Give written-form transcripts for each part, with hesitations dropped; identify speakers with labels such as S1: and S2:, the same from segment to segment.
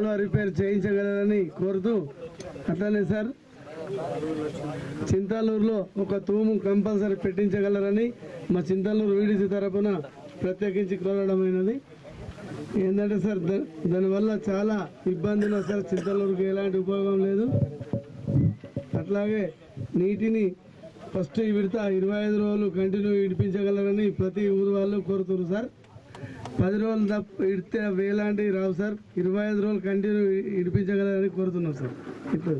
S1: కాలువ రిపేర్ చేయించగలరని కోరుతూ, అట్లనే సార్ చింతాలూరులో ఒక తూము కంపల్సరీ పెట్టించగలరని మా చింతాలూరు వీడిసి తరపున ప్రత్యేకించి కోరడమైనది. ఏంటంటే సార్ దానివల్ల చాలా ఇబ్బందులు సార్, చింతాలూరుకి ఎలాంటి ఉపయోగం లేదు. అట్లాగే నీటిని ఫస్ట్ విడత 25 రోజులు కంటిన్యూ ఇడిపించగలరని ప్రతి ఊరు వాళ్ళు కోరుతున్నారు సార్. 10 రోజులు తప్ప ఇడితే వేలాంటివి రావు సార్. 25 రోజులు కంటిన్యూ ఇడిపించగలరని కోరుతున్నాం సార్. ఇప్పుడు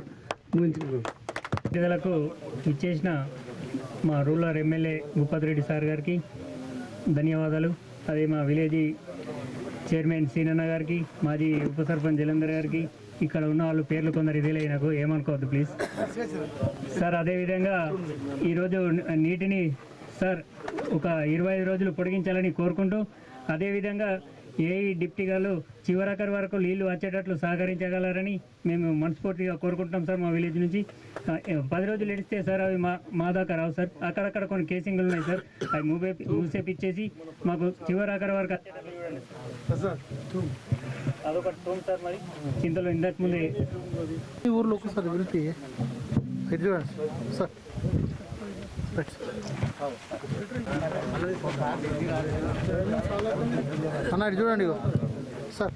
S2: పేదలకు ఇచ్చేసిన మా rural MLA Bhupathi Reddy sir గారికి ధన్యవాదాలు. అదే మా విలేజ్ చైర్మన్ సీనన్న గారికి, మాజీ ఉప సర్పంచ్ జలంధర్ గారికి, ఇక్కడ ఉన్న వాళ్ళు పేర్లు కొందరు ఇదేలే, నాకు ఏమనుకోవద్దు ప్లీజ్ సార్. అదేవిధంగా ఈరోజు నీటిని సార్ ఒక 25 రోజులు పొడిగించాలని కోరుకుంటూ, అదేవిధంగా ఏ డిప్టీ గారు చివరాఖరి వరకు నీళ్లు వచ్చేటట్లు సహకరించగలరని మేము మనస్ఫూర్తిగా కోరుకుంటున్నాం సార్. మా విలేజ్ నుంచి 10 రోజులు ఎడిస్తే సార్ అవి మా దాకా రావు సార్. అక్కడక్కడ కొన్ని కేసింగ్లు ఉన్నాయి సార్, అవి మూసేపిచ్చేసి మాకు చివరాఖరి వరకు అదొకటి తోం సార్. మరి చింతలో ఇంతకు ముందే
S3: ఊర్లో ఒకసారి వెళ్తే సార్ అన్న ఇటు చూడండి సార్.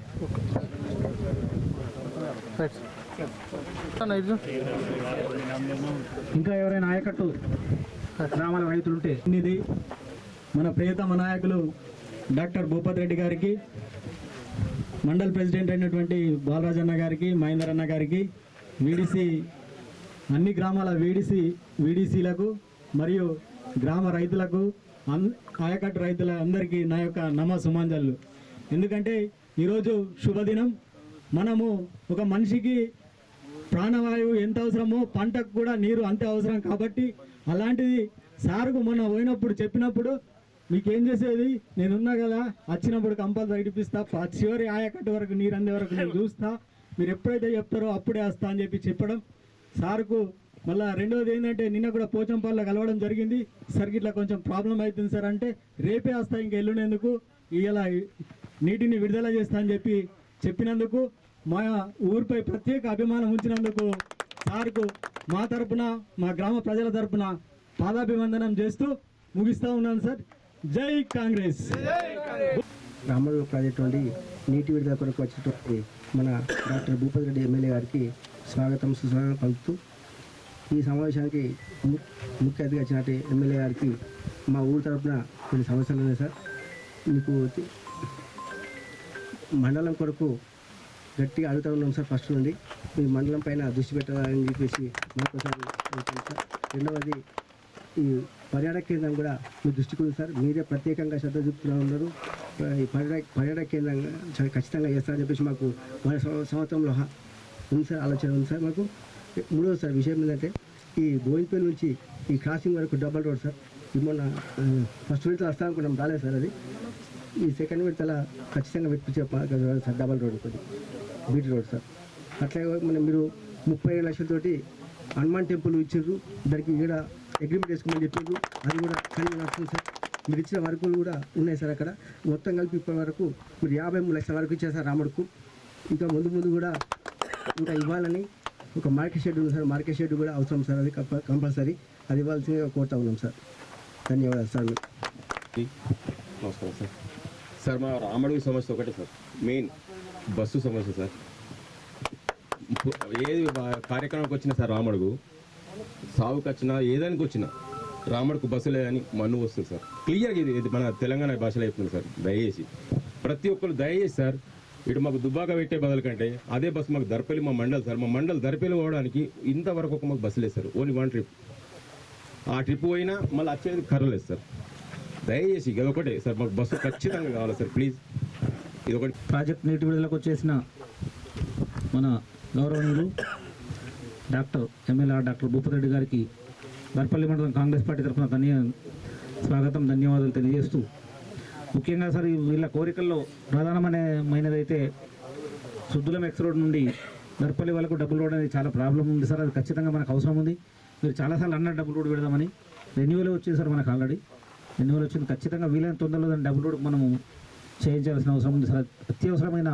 S4: ఇంకా ఎవరైనా ఆయకట్టు గ్రామాల రైతులుంటే ఇది మన ప్రియతమ నాయకులు డాక్టర్ భూపతి రెడ్డి గారికి, మండల్ ప్రెసిడెంట్ అయినటువంటి బాలరాజన్న గారికి, మహేందర్ అన్న గారికి, వీడిసి అన్ని గ్రామాల వీడిసీలకు మరియు గ్రామ రైతులకు, ఆయకట్టు రైతుల అందరికీ నా యొక్క నమస్సుమాంజలు. ఎందుకంటే ఈరోజు శుభదినం. మనము ఒక మనిషికి ప్రాణవాయువు ఎంత అవసరమో పంటకు కూడా నీరు అంతే అవసరం. కాబట్టి అలాంటిది సార్కు మొన్న పోయినప్పుడు చెప్పినప్పుడు, మీకేం చేసేది నేనున్నా కదా, వచ్చినప్పుడు కంపల్సరీ ఇడిపిస్తా, చివరి ఆయకట్టు వరకు నీరు అందే వరకు నేను చూస్తా, మీరు ఎప్పుడైతే చెప్తారో అప్పుడే వస్తా అని చెప్పడం సార్కు. మళ్ళీ రెండోది ఏంటంటే, నిన్న కూడా పోచంపల్లిలో కలవడం జరిగింది. సార్ ఇట్లా కొంచెం ప్రాబ్లం అవుతుంది సార్ అంటే, రేపే వస్తా ఇంకా ఎల్లుండేందుకు, ఇలా నీటిని విడుదల చేస్తా అని చెప్పినందుకు, మా ఊరిపై ప్రత్యేక అభిమానం ఉంచినందుకు సార్కు మా తరపున, మా గ్రామ ప్రజల తరపున పాదాభివందనం చేస్తూ ముగిస్తూ ఉన్నాను సార్. జై కాంగ్రెస్.
S5: రామడు ప్రాజెక్టు నుండి నీటి విడుదల కొరకు వచ్చినటువంటి మన డాక్టర్ భూపతి రెడ్డి ఎమ్మెల్యే గారికి స్వాగతం సుస్వాగతం పలుకుతూ, ఈ సమావేశానికి ముఖ్య అతిథిగా వచ్చినట్టు ఎమ్మెల్యే గారికి మా ఊరు తరఫున కొన్ని సమస్యలు ఉన్నాయి సార్. మీకు మండలం కొరకు గట్టిగా అడుగుతూ ఉన్నాం సార్. ఫస్ట్ నుండి మీ మండలం పైన దృష్టి పెట్టాలని చెప్పేసి మరొకసారి సార్. రెండవది, ఈ పర్యాటక కేంద్రం కూడా మీ దృష్టికి ఉంది సార్. మీరే ప్రత్యేకంగా శ్రద్ధ చూపుతూ ఉన్నారు. ఈ పర్యాటక కేంద్రంగా ఖచ్చితంగా చేస్తారని చెప్పేసి మాకు సంవత్సరంలో ఉంది సార్, ఆలోచన ఉంది సార్ మాకు. మూడవది సార్ విషయం ఏంటంటే, ఈ బోయిన్పల్లి నుంచి ఈ క్రాసింగ్ వరకు డబల్ రోడ్ సార్. ఇది మొన్న ఫస్ట్ విడతలో వస్తా అనుకున్నాం, రాలేదు సార్. అది ఈ సెకండ్ విడతల ఖచ్చితంగా పెట్టించే సార్ డబల్ రోడ్, కొద్ది బీటీ రోడ్ సార్. అట్లాగే మీరు 37 లక్షలతోటి హనుమాన్ టెంపుల్ ఇచ్చారు, దానికి ఇక్కడ అగ్రిమెంట్ వేసుకోమని చెప్పారు. అది కూడా కానీ నడుస్తుంది సార్. మీరు ఇచ్చిన వర్కులు కూడా ఉన్నాయి సార్. అక్కడ మొత్తం కలిపి ఇప్పటి వరకు మీరు 53 లక్షల వరకు ఇచ్చారు సార్ రాముడుకు. ఇంకా ముందు కూడా ఇంకా ఇవ్వాలని ఒక మార్కెట్ షెడ్ ఉంది సార్. మార్కెట్ షెడ్ కూడా అవసరం సార్, అది కంపల్సరీ అది ఇవ్వాల్సిందిగా కోరుతా ఉన్నాం సార్. ధన్యవాదాలు సార్.
S6: నమస్కారం సార్. సార్ మా రామడుగు సమస్య ఒకటే సార్, మెయిన్ బస్సు సమస్య సార్. ఏది కార్యక్రమానికి వచ్చినా సార్, రామడుగు సాగుకి వచ్చినా ఏదానికి వచ్చినా రామడుకు బస్సు లేదని మన్ను వస్తుంది సార్. క్లియర్గా ఇది మన తెలంగాణ భాషలో చెప్తుంది సార్. దయచేసి ప్రతి ఒక్కరు దయచేసి సార్, ఇటు మాకు దుబ్బాక పెట్టే బదులు కంటే అదే బస్సు మాకు దర్పల్లి, మా మండల్ సార్, మా మండల్ దర్పల్లి పోవడానికి ఇంతవరకు ఒక మాకు బస్సు లేదు సార్. Only 1 trip. ఆ ట్రిప్ పోయినా మళ్ళీ వచ్చేది కర్రలేదు సార్. దయచేసి ఇదొకటే సార్, మాకు బస్సు ఖచ్చితంగా కావాలి సార్, ప్లీజ్. ఇదొకటి.
S4: ప్రాజెక్ట్ నీటి విడుదలకు వచ్చేసిన మన గౌరవనీయులు ఎమ్మెల్యే డాక్టర్ భూపతి రెడ్డి గారికి దర్పల్లి మండలం కాంగ్రెస్ పార్టీ తరఫున స్వాగతం, ధన్యవాదాలు తెలియజేస్తూ, ముఖ్యంగా సార్ వీళ్ళ కోరికల్లో ప్రధానమైనదైతే సుద్దులం ఎక్స్ రోడ్ నుండి దర్పల్లి వాళ్ళకు డబుల్ రోడ్ అనేది చాలా ప్రాబ్లం ఉంది సార్. అది ఖచ్చితంగా మనకు అవసరం ఉంది. మీరు చాలాసార్లు అన్నారు డబుల్ రోడ్ పెడదామని. రెన్యువల్ వచ్చింది సార్ మనకు, ఆల్రెడీ రెన్యువల్ వచ్చింది. ఖచ్చితంగా వీలైన తొందరలో దాన్ని డబుల్ రోడ్ మనము చేయించాల్సిన అవసరం ఉంది సార్. అత్యవసరమైన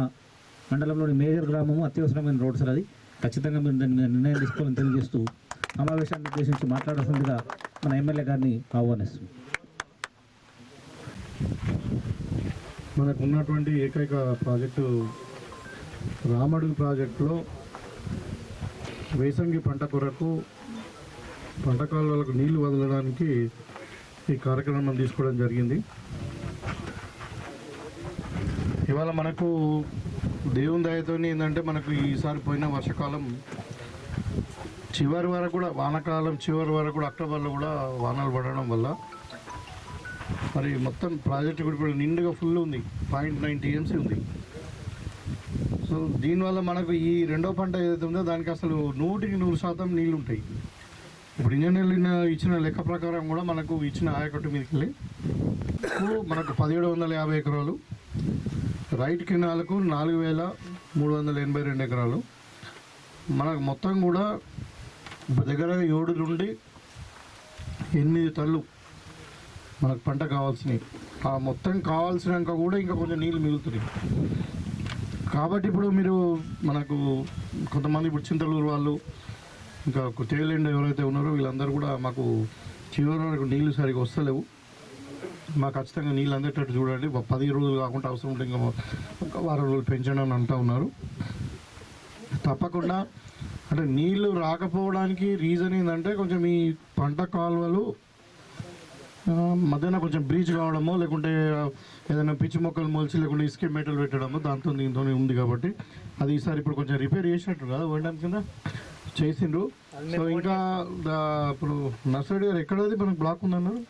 S4: మండలంలోని మేజర్ గ్రామము, అత్యవసరమైన రోడ్ సార్ అది. ఖచ్చితంగా మీరు దాని మీద నిర్ణయం తీసుకోవాలని తెలియజేస్తూ సమావేశాన్ని ఉద్దేశించి మాట్లాడాల్సిందిగా మన ఎమ్మెల్యే గారిని ఆహ్వానిస్తుంది.
S7: మనకు ఉన్నటువంటి ఏకైక ప్రాజెక్టు రామడుగు ప్రాజెక్టులో వేసంగి పంట కొరకు పంట కాలువలకు నీళ్లు వదలడానికి ఈ కార్యక్రమం తీసుకోవడం జరిగింది. ఇవాళ మనకు దేవుని దయతో ఏంటంటే మనకు ఈసారి పోయిన వర్షాకాలం చివరి వరకు కూడా, వానాకాలం చివరి వరకు కూడా, అక్టోబర్లో కూడా వానలు పడడం వల్ల మరి మొత్తం ప్రాజెక్టు కూడా నిండుగా ఫుల్ ఉంది. 0.9 TMC ఉంది. సో దీనివల్ల మనకు ఈ రెండో పంట ఏదైతే ఉందో దానికి అసలు 100% నీళ్ళు ఉంటాయి. ఇప్పుడు ఇంజనీర్లు ఇచ్చిన లెక్క ప్రకారం కూడా మనకు ఇచ్చిన ఆయకట్టు మీదకి వెళ్ళి మనకు 1750 ఎకరాలు, రైట్ కెనాలకు 4382 ఎకరాలు, మనకు మొత్తం కూడా దగ్గర 7 నుండి 8 తళ్ళు మనకు పంట కావాల్సినవి. ఆ మొత్తం కావాల్సినాక కూడా ఇంకా కొంచెం నీళ్ళు మిగులుతున్నాయి. కాబట్టి ఇప్పుడు మీరు మనకు కొంతమంది ఇప్పుడు చింతలూరు వాళ్ళు, ఇంకా తేలండి ఎవరైతే ఉన్నారో వీళ్ళందరూ కూడా మాకు చివరి వరకు నీళ్ళు సరిగా వస్తలేవు, మాకు ఖచ్చితంగా నీళ్ళు అందేటట్టు చూడండి, 10 రోజులు కాకుండా అవసరం ఉంటే ఇంకా వారం రోజులు పెంచండి అని అంటూ ఉన్నారు. తప్పకుండా అంటే నీళ్ళు రాకపోవడానికి రీజన్ ఏంటంటే కొంచెం ఈ పంట కాలువలు మధ్యన కొంచెం బ్రీచ్ కావడమో, లేకుంటే ఏదైనా పిచ్చి మొక్కలు మొలిచి, లేకుంటే ఇసుక మెటల్ పెట్టడమో దాంతో దీంతో ఉంది. కాబట్టి అది ఈసారి ఇప్పుడు కొంచెం రిపేర్ చేసినట్టు కదా వేయడానికి కింద చేసిండ్రు. సో ఇంకా ఇప్పుడు నర్సరీ గారు ఎక్కడది మనకు బ్లాక్ ఉందన్నారు,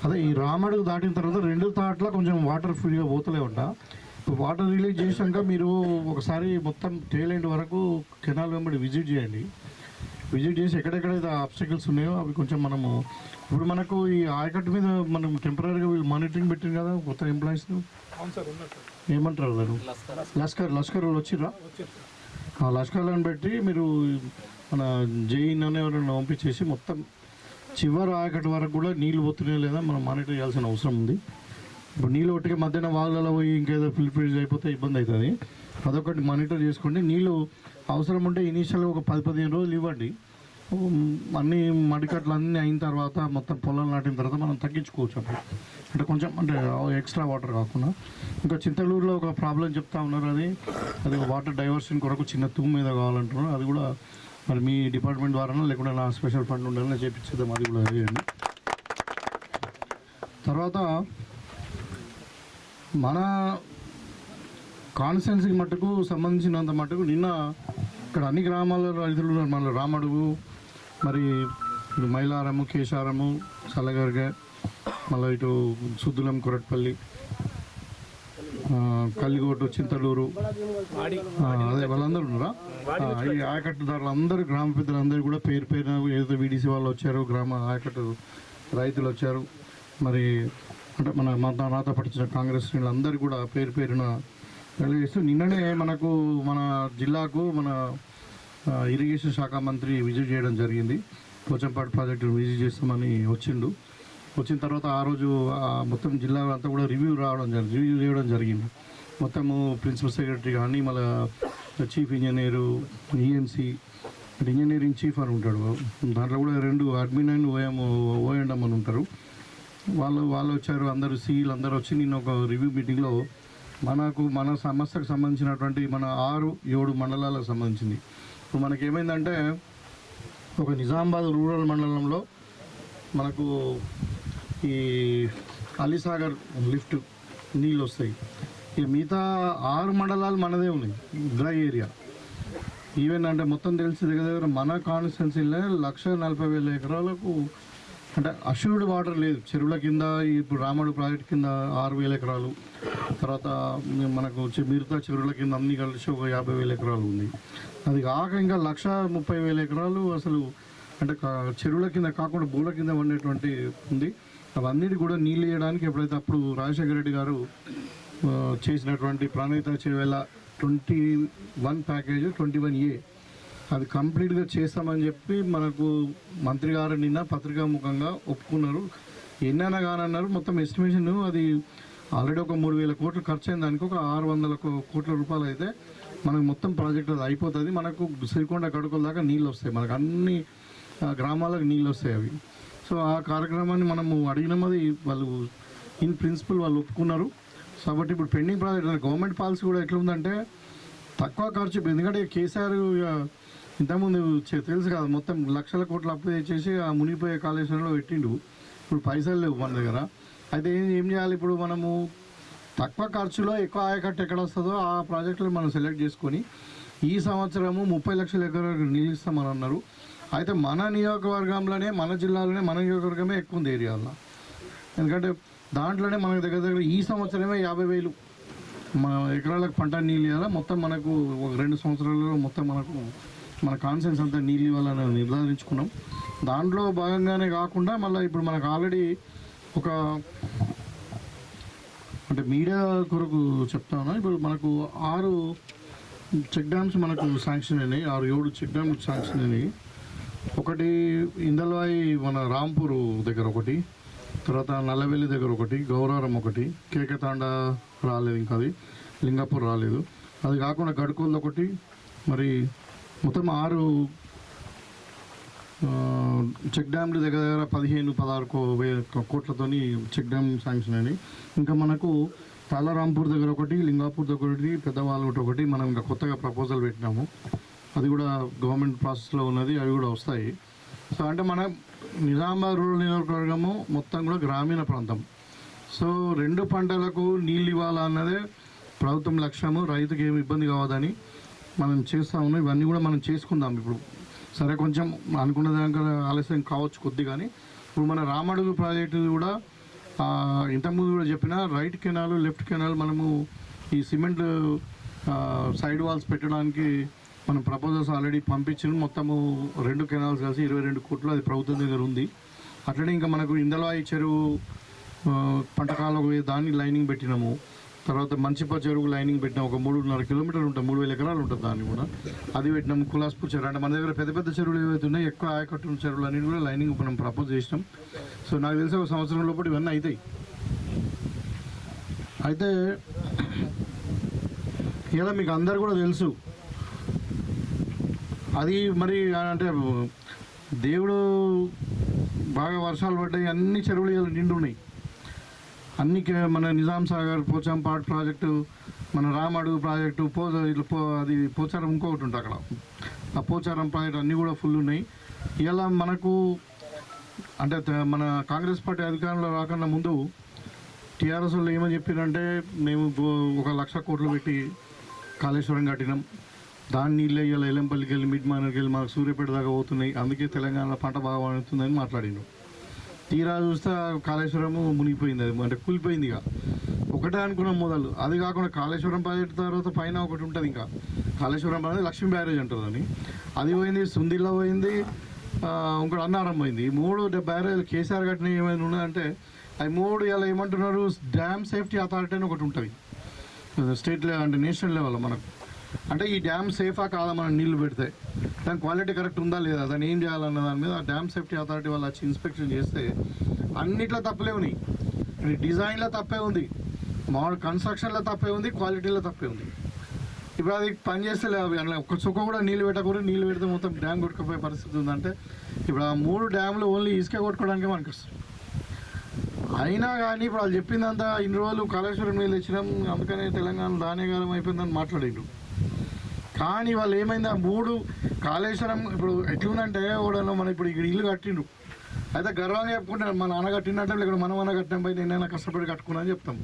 S7: అదే ఈ రామడుగు దాటిన తర్వాత 2 తాట్ల కొంచెం వాటర్ ఫ్రీగా పోతలే ఉంటా. వాటర్ రిలీజ్ చేసాక మీరు ఒకసారి మొత్తం టేల్ ఎండ్ వరకు కెనాల్ వెంబడి విజిట్ చేయండి. విజిట్ చేసి ఎక్కడెక్కడైతే ఆబ్స్టికల్స్ ఉన్నాయో అవి కొంచెం మనము, ఇప్పుడు మనకు ఈ ఆయకట్టు మీద మనం టెంపరీగా వీళ్ళు మానిటరింగ్ పెట్టింది కదా కొత్త ఎంప్లాయీస్, ఏమంటారు దాన్ని, లష్కర్ వాళ్ళు వచ్చిర్రా, ఆ లష్కర్లను పెట్టి మీరు మన జైన్ అనే ఎవరైనా పంపించేసి మొత్తం చివరి ఆయకట్టు వరకు కూడా నీళ్ళు పోతున్నాయో లేదా మనం మానిటర్ చేయాల్సిన అవసరం ఉంది. ఇప్పుడు నీళ్ళు ఒట్టిగా మధ్యాహ్నం వాళ్ళలో పోయి ఇంకేదో ఫిల్టరేజ్ అయిపోతే ఇబ్బంది అవుతుంది. అదొకటి మానిటర్ చేసుకోండి. నీళ్ళు అవసరం ఉంటే ఇనీషియల్గా ఒక 10-15 రోజులు ఇవ్వండి. అన్నీ మడికట్లు అన్నీ అయిన తర్వాత మొత్తం పొలాలు నాటిన తర్వాత మనం తగ్గించుకోవచ్చు అప్పుడు, అంటే కొంచెం అంటే ఎక్స్ట్రా వాటర్ కాకుండా. ఇంకా చింతలూరులో ఒక ప్రాబ్లం చెప్తా ఉన్నారు, అది వాటర్ డైవర్షన్ కొరకు చిన్న తూము మీద కావాలంటున్నారు. అది కూడా మరి మీ డిపార్ట్మెంట్ ద్వారానో లేకుంటే నా స్పెషల్ ఫండ్ ఉండాలని చేపించేద్దాం, అది కూడా చేయండి. తర్వాత మన కాన్స్టిట్యున్సీకి మట్టుకు సంబంధించినంత మట్టుకు నిన్న ఇక్కడ అన్ని గ్రామాల రైతులు ఉన్నారు. మన రామడుగు, మరి ఇటు మైలారము, కేశారము, సల్లగర్గ, మళ్ళీ ఇటు సుద్దులం, కొరట్పల్లి, కల్లిగోటు, చింతలూరు, అదే వాళ్ళందరూ ఉన్నారా, ఈ ఆయకట్టుదారులు అందరూ, గ్రామ పెద్దలందరూ కూడా పేరు పేరున ఏదైతే వీడీసీ వాళ్ళు వచ్చారు, గ్రామ ఆయకట్టు రైతులు వచ్చారు, మరి అంటే నాతో పట్టించిన కాంగ్రెస్ శ్రేణులందరూ కూడా పేరు పేరున తెలియజేస్తూ, నిన్ననే మనకు మన జిల్లాకు మన ఇరిగేషన్ శాఖ మంత్రి విజిట్ చేయడం జరిగింది. పోచంపాడు ప్రాజెక్టు విజిట్ చేస్తామని వచ్చిన తర్వాత ఆ రోజు మొత్తం జిల్లా అంతా కూడా రివ్యూ చేయడం జరిగింది. మొత్తము ప్రిన్సిపల్ సెక్రటరీ కానీ, మళ్ళీ chief engineer, ENC, engineering chief అని ఉంటాడు, దాంట్లో కూడా 2 అడ్మిన్ అండ్ ఓఎండం అని ఉంటారు. వాళ్ళు వచ్చారు, అందరూ సీఈలు అందరూ వచ్చి నిన్న ఒక రివ్యూ మీటింగ్లో మన సమస్యకు సంబంధించినటువంటి మన 6-7 మండలాలకు సంబంధించింది. ఇప్పుడు మనకేమైందంటే ఒక నిజామాబాద్ రూరల్ మండలంలో మనకు ఈ అలీసాగర్ లిఫ్ట్ నీళ్ళు వస్తాయి. ఈ మిగతా 6 మండలాలు మనదే ఉన్నాయి డ్రై ఏరియా. ఈవెన్ అంటే మొత్తం తెలిసి దగ్గర మన కాన్స్టిట్యున్సీలో 1,40,000 ఎకరాలకు అంటే అష్యూర్డ్ వాటర్ లేదు. చెరువుల కింద ఇప్పుడు రామడు ప్రాజెక్ట్ కింద 6,000 ఎకరాలు, తర్వాత మనకు మిగతా చెరువుల కింద అన్ని కలిసి ఒక 50,000 ఎకరాలు ఉంది. అది కాక ఇంకా 1,30,000 ఎకరాలు అసలు అంటే చెరువుల కింద కాకుండా బోల కింద ఉండేటువంటి ఉంది. అవన్నిటి కూడా నీళ్ళు వేయడానికి ఎప్పుడైతే అప్పుడు రాజశేఖర రెడ్డి గారు చేసినటువంటి ప్రాణహిత చేవేళ 21 ప్యాకేజ్ 21A అది కంప్లీట్గా చేస్తామని చెప్పి మనకు మంత్రి గారు నిన్న పత్రికాముఖంగా ఒప్పుకున్నారు. ఎన్నైనా కానన్నారు. మొత్తం ఎస్టిమేషన్ అది ఆల్రెడీ ఒక 3,000 కోట్లు ఖర్చు అయిన దానికి ఒక 600 కోట్ల రూపాయలు అయితే మనకు మొత్తం ప్రాజెక్ట్ అది అయిపోతుంది. మనకు శ్రీకొండ కడుకుల దాకా నీళ్ళు వస్తాయి, మనకు అన్ని గ్రామాలకు నీళ్ళు వస్తాయి అవి. సో ఆ కార్యక్రమాన్ని మనము అడిగినామది వాళ్ళు ఇన్ ప్రిన్సిపల్ వాళ్ళు ఒప్పుకున్నారు. కాబట్టి ఇప్పుడు పెండింగ్ ప్రాజెక్ట్ గవర్నమెంట్ పాలసీ కూడా ఎట్లా ఉందంటే తక్కువ ఖర్చు. ఎందుకంటే కేసీఆర్ ఇంతకుముందు తెలుసు కదా, మొత్తం లక్షల కోట్లు అప్లై చేసి ఆ మునిగిపోయే కాళేశ్వరంలో పెట్టిండు. ఇప్పుడు పైసలు లేవు మన దగ్గర. అయితే ఏం చేయాలి, ఇప్పుడు మనము తక్కువ ఖర్చులో ఎక్కువ ఆయకట్టు ఎక్కడ వస్తుందో ఆ ప్రాజెక్టులు మనం సెలెక్ట్ చేసుకొని ఈ సంవత్సరము 30 లక్షల ఎకరాలకు నీళ్ళు ఇస్తామని అన్నారు. అయితే మన నియోజకవర్గంలోనే మన జిల్లాలోనే మన నియోజకవర్గమే ఎక్కువ ఉంది ఏరియాలో. ఎందుకంటే దాంట్లోనే మనకు దగ్గర ఈ సంవత్సరమే 50,000 మన ఎకరాలకు పంట నీళ్ళు ఇవ్వాలి. మొత్తం మనకు ఒక 2 సంవత్సరాలలో మొత్తం మన కాన్సెన్స్ అంతా నీళ్ళు ఇవ్వాలని నిర్ధారించుకున్నాం. దాంట్లో భాగంగానే కాకుండా మళ్ళీ ఇప్పుడు మనకు ఆల్రెడీ ఒక అంటే మీడియా కొరకు చెప్తాను, ఇప్పుడు మనకు 6 చెక్ డ్యామ్స్ మనకు శాంక్షన్ అయినాయి. 6-7 చెక్ డ్యామ్స్ శాంక్షన్ అయినాయి. ఒకటి ఇందల్వాయి మన రాంపూర్ దగ్గర ఒకటి, తర్వాత నల్లవెల్లి దగ్గర ఒకటి, గౌరారం ఒకటి, కేకతాండ రాలేదు, ఇంకా అది లింగాపూర్ రాలేదు. అది కాకుండా గడుకోళ్ళు ఒకటి, మరి మొత్తం 6 చెక్ డ్యామ్లు దగ్గర 15-16 కోట్లతోని చెక్ డ్యామ్ శాంక్షన్ అయినాయి. ఇంకా మనకు తాళరాంపూర్ దగ్గర ఒకటి, లింగాపూర్ దగ్గర ఒకటి, పెద్దవాళ్ళ ఒకటి మనం ఇంకా కొత్తగా ప్రపోజల్ పెట్టినాము. అది కూడా గవర్నమెంట్ ప్రాసెస్లో ఉన్నది, అవి కూడా వస్తాయి. సో అంటే మన నిజామాబాద్ రూరల్ నియోజకవర్గము మొత్తం కూడా గ్రామీణ ప్రాంతం. సో 2 పంటలకు నీళ్ళు ఇవ్వాలన్నదే ప్రభుత్వం లక్ష్యము. రైతుకి ఏమి ఇబ్బంది కావద్దని మనం చేస్తూ ఉన్నాం. ఇవన్నీ కూడా మనం చేసుకుందాం. ఇప్పుడు సరే కొంచెం అనుకున్న దాకా ఆలస్యం కావచ్చు కొద్ది, కానీ ఇప్పుడు మన రామడుగు ప్రాజెక్టు కూడా ఇంతకుముందు కూడా చెప్పిన రైట్ కెనాల్ లెఫ్ట్ కెనాల్ మనము ఈ సిమెంట్ సైడ్ వాల్స్ పెట్టడానికి మనం ప్రపోజల్స్ ఆల్రెడీ పంపించిన మొత్తము 2 కెనాల్స్ కలిసి 22 కోట్లు అది ప్రభుత్వం దగ్గర ఉంది. అట్లనే ఇంకా మనకు ఇందలవాయి చెరువు పంటకాలకు దాన్ని లైనింగ్ పెట్టినాము. తర్వాత మంచిప చెరువు లైనింగ్ పెట్టినాం, ఒక 3.5 కిలోమీటర్లు ఉంటుంది, 3,000 ఎకరాలు ఉంటుంది దాన్ని కూడా అది పెట్టినాము. కులాస్పూర్ చెరువు అంటే మన దగ్గర పెద్ద పెద్ద చెరువులు ఏవైతే ఉన్నాయో ఎక్కువ ఆయకట్టున్న చెరువులు అన్నిటి కూడా లైనింగ్ మనం ప్రపోజ్ చేసినాం. సో నాకు తెలిసి ఒక సంవత్సరం లోపల ఇవన్నీ అవుతాయి. అయితే ఇలా మీకు అందరు కూడా తెలుసు, అది మరి అంటే దేవుడు బాగా వర్షాలు పడ్డాయి, అన్ని చెరువులు ఇలా నిండున్నాయి. అన్ని మన నిజాం సాగర్ పోచంపాట్ ప్రాజెక్టు, మన రామడుగు ప్రాజెక్టు, అది పోచారం ఇంకొకటి ఉంటుంది అక్కడ, ఆ పోచారం ప్రాజెక్టు అన్నీ కూడా ఫుల్ ఉన్నాయి. ఇలా మనకు అంటే మన కాంగ్రెస్ పార్టీ అధికారంలో రాకుండా ముందు టీఆర్ఎస్ వాళ్ళు ఏమని చెప్పారంటే మేము 1,00,000 కోట్లు పెట్టి కాళేశ్వరం కట్టినాం, దాని నీళ్ళు ఇవాళ ఎల్లంపల్లికి వెళ్ళి మిడ్మానర్కి వెళ్ళి మనకు సూర్యాపేట దాకా పోతున్నాయి, అందుకే తెలంగాణలో పంట బాగా పండుతుందని మాట్లాడినాం. తీరా చూస్తే కాళేశ్వరము మునిగిపోయింది, అది అంటే కూలిపోయింది. ఇక ఒకటే అనుకున్నాం మొదలు. అది కాకుండా కాళేశ్వరం ప్రాజెక్టు తర్వాత పైన ఒకటి ఉంటుంది, ఇంకా కాళేశ్వరం అనేది లక్ష్మీ బ్యారేజ్ అంటుందని, అది పోయింది. సుందిల్లో పోయింది, ఇంకోటి అన్నారం పోయింది. ఈ 3 బ్యారేజ్ కేసీఆర్ కట్టిన ఏమైనా ఉన్నాయంటే అవి 3 ఇలా ఏమంటున్నారు, డ్యామ్ సేఫ్టీ అథారిటీ అని ఒకటి ఉంటుంది స్టేట్ లెవెల్ అంటే నేషనల్ లెవెల్లో మనకు. అంటే ఈ డ్యామ్ సేఫా కాదా మనం నీళ్లు పెడితే, దాని క్వాలిటీ కరెక్ట్ ఉందా లేదా, దాన్ని ఏం చేయాలన్న దాని మీద డ్యామ్ సేఫ్టీ అథారిటీ వాళ్ళు వచ్చి ఇన్స్పెక్షన్ చేస్తే అన్నిట్లో తప్పులే ఉన్నాయి. డిజైన్లో తప్పే ఉంది, మామూలు కన్స్ట్రక్షన్లో తప్పే ఉంది, క్వాలిటీలో తప్పే ఉంది. ఇప్పుడు అది పని చేస్తే అట్లా ఒక్క చుక్క కూడా నీళ్ళు పెట్టకూడదు, నీళ్ళు పెడితే మొత్తం డ్యామ్ కొట్టుకుపోయే పరిస్థితి ఉందంటే ఇప్పుడు ఆ 3 డ్యామ్లు ఓన్లీ ఇసుక కొట్టుకోవడానికి మనకు వస్తుంది. అయినా కానీ ఇప్పుడు వాళ్ళు చెప్పిందంతా ఇన్ని రోజులు కాళేశ్వరం నీళ్ళు తెచ్చినాం అందుకనే తెలంగాణ ధాన్యకాలం అయిపోయిందని మాట్లాడిండు. కానీ వాళ్ళు ఏమైంది, ఆ 3 కాళేశ్వరం ఇప్పుడు ఎట్లుందంటే ఓడలో మనం ఇప్పుడు ఇక్కడ ఇల్లు కట్టిండు, అయితే గర్వంగా చెప్పుకుంటాను మా నాన్న కట్టినట్టే, ఇక్కడ మనం అన్న కట్టాం పోయి నేనైనా కష్టపడి కట్టుకున్నా అని చెప్తాం.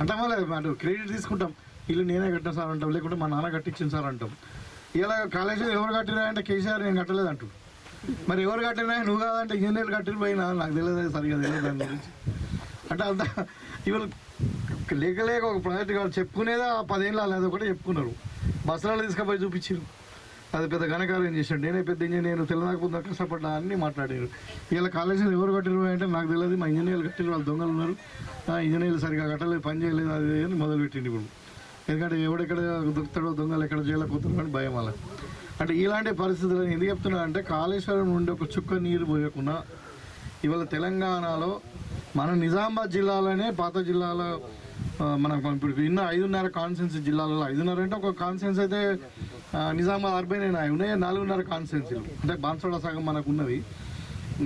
S7: అంటాం వల్ల అంటే క్రెడిట్ తీసుకుంటాం, ఇల్లు నేనే కట్టిన సార్ అంటాం, లేకుంటే మా నాన్న కట్టించింది సార్ అంటాం. ఇలా కాళేశ్వరం ఎవరు కట్టినా అంటే కేసీఆర్ నేను కట్టలేదు అంటు, మరి ఎవరు కట్టినా నువ్వు కాదంటే ఇంజనీర్లు కట్టిన పోయినా నాకు తెలియదు, సరిగా తెలియదు దాని గురించి. అంటే అంత ఇవాళ లేక ఒక ప్రాజెక్ట్ కాదు చెప్పుకునేదా 10 ఏళ్ళు అనేది ఒకటి చెప్పుకున్నారు, బస్సులలో తీసుకుపోయి చూపించారు, అది పెద్ద ఘనకార్యం చేశాడు. నేనే పెద్ద ఇంజనీర్ తెలంగాణ కష్టపడ్డా అన్నీ మాట్లాడారు. ఇలా కాలేజీలో ఎవరు కట్టిరు అంటే నాకు తెలియదు, మా ఇంజనీర్లు కట్టిన వాళ్ళు దొంగలు ఉన్నారు, ఇంజనీర్లు సరిగా కట్టలేదు, పని చేయలేదు, అది అని మొదలుపెట్టింది ఇప్పుడు. ఎందుకంటే ఎవడెక్కడ దొరుకుతాడో, దొంగలు ఎక్కడ చేయలేకపోతారో అని భయం అలా. అంటే ఇలాంటి పరిస్థితులు ఎందుకు చెప్తున్నా అంటే కాళేశ్వరం నుండి ఒక చుక్క నీరు పోయకుండా ఇవాళ తెలంగాణలో మన నిజామాబాద్ జిల్లాలోనే పాత జిల్లాలో మనకు ఇప్పుడు ఇన్న 5.5 కాన్స్టెన్సీ జిల్లాలలో 5.5 అంటే ఒక కాన్స్టెన్సీ అయితే నిజామాబాద్ అర్బన్ ఉన్నాయి 4.5 కాన్స్టెన్సీలు అంటే బాన్సోడ సగం మనకు ఉన్నవి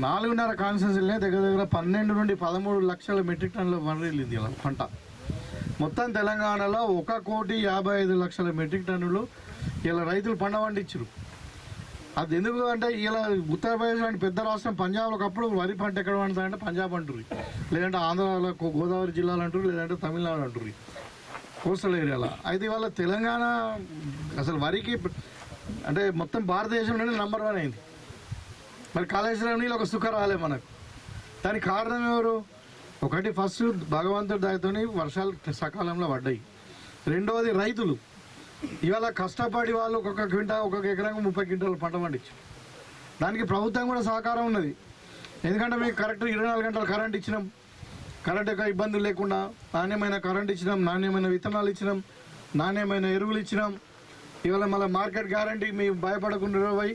S7: 4.5 కాన్స్టెన్సీలనే దగ్గర 12 నుండి 13 లక్షల మెట్రిక్ టన్నుల వరి వెళ్ళింది ఇలా పంట. మొత్తం తెలంగాణలో 1,55,00,000 మెట్రిక్ టన్నులు ఇలా రైతులు పంట పండించారు. అది ఎందుకు అంటే ఇలా ఉత్తరప్రదేశ్ లాంటి పెద్ద రాష్ట్రం పంజాబ్లో ఒకప్పుడు వరి పంట ఎక్కడ పండుతుందంటే పంజాబ్ అంటారు, లేదంటే ఆంధ్రాలో గోదావరి జిల్లాలు అంటారు, లేదంటే తమిళనాడు అంటారు కోస్టల్ ఏరియాలో. అయితే ఇవాళ తెలంగాణ అసలు వరికి అంటే మొత్తం భారతదేశంలోనే నంబర్ 1 అయింది. మరి కాళేశ్వరం నీళ్ళు ఒక సుఖ రాలే మనకు. దానికి కారణం ఎవరు? ఒకటి ఫస్ట్ భగవంతుడి దయతోని వర్షాలు సకాలంలో పడ్డాయి. రెండవది రైతులు ఇవాళ కష్టపడి వాళ్ళు ఒక్కొక్క ఎకరానికి 30 క్వింటాలు పంట పండించు. దానికి ప్రభుత్వం కూడా సహకారం ఉన్నది. ఎందుకంటే మీకు కరెక్ట్ 24 గంటలు కరెంట్ ఇచ్చినాం, కరెంట్ యొక్క ఇబ్బందులు లేకుండా నాణ్యమైన కరెంట్ ఇచ్చినాం, నాణ్యమైన విత్తనాలు ఇచ్చినాం, నాణ్యమైన ఎరువులు ఇచ్చినాం. ఇవాళ మళ్ళీ మార్కెట్ గ్యారంటీ మీకు భయపడకుండా 20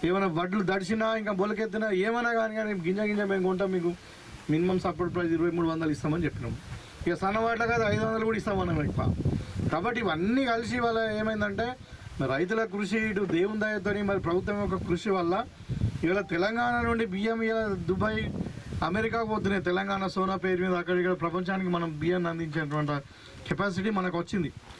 S7: ఏమైనా వడ్లు దడిచినా ఇంకా బొలకెత్తినా ఏమైనా కానీ గింజ మేము కొంటాం, మీకు మినిమం సపోర్ట్ ప్రైస్ 2,300 ఇస్తామని చెప్పినాం. ఇక సన్నవాట్ల కాదు 500 కూడా ఇస్తామన్నాం ఎక్కువ. కాబట్టి ఇవన్నీ కలిసి వల్ల ఏమైందంటే రైతుల కృషి ఇటు దేవుని దయతోని మరి ప్రభుత్వం యొక్క కృషి వల్ల ఇవాళ తెలంగాణ నుండి బియ్యం ఇలా దుబాయ్ అమెరికాకు పోతున్నాయి. తెలంగాణ సోనా పేరు మీద అక్కడ ఇక్కడ ప్రపంచానికి మనం బియ్యాన్ని అందించేటువంటి కెపాసిటీ మనకు వచ్చింది.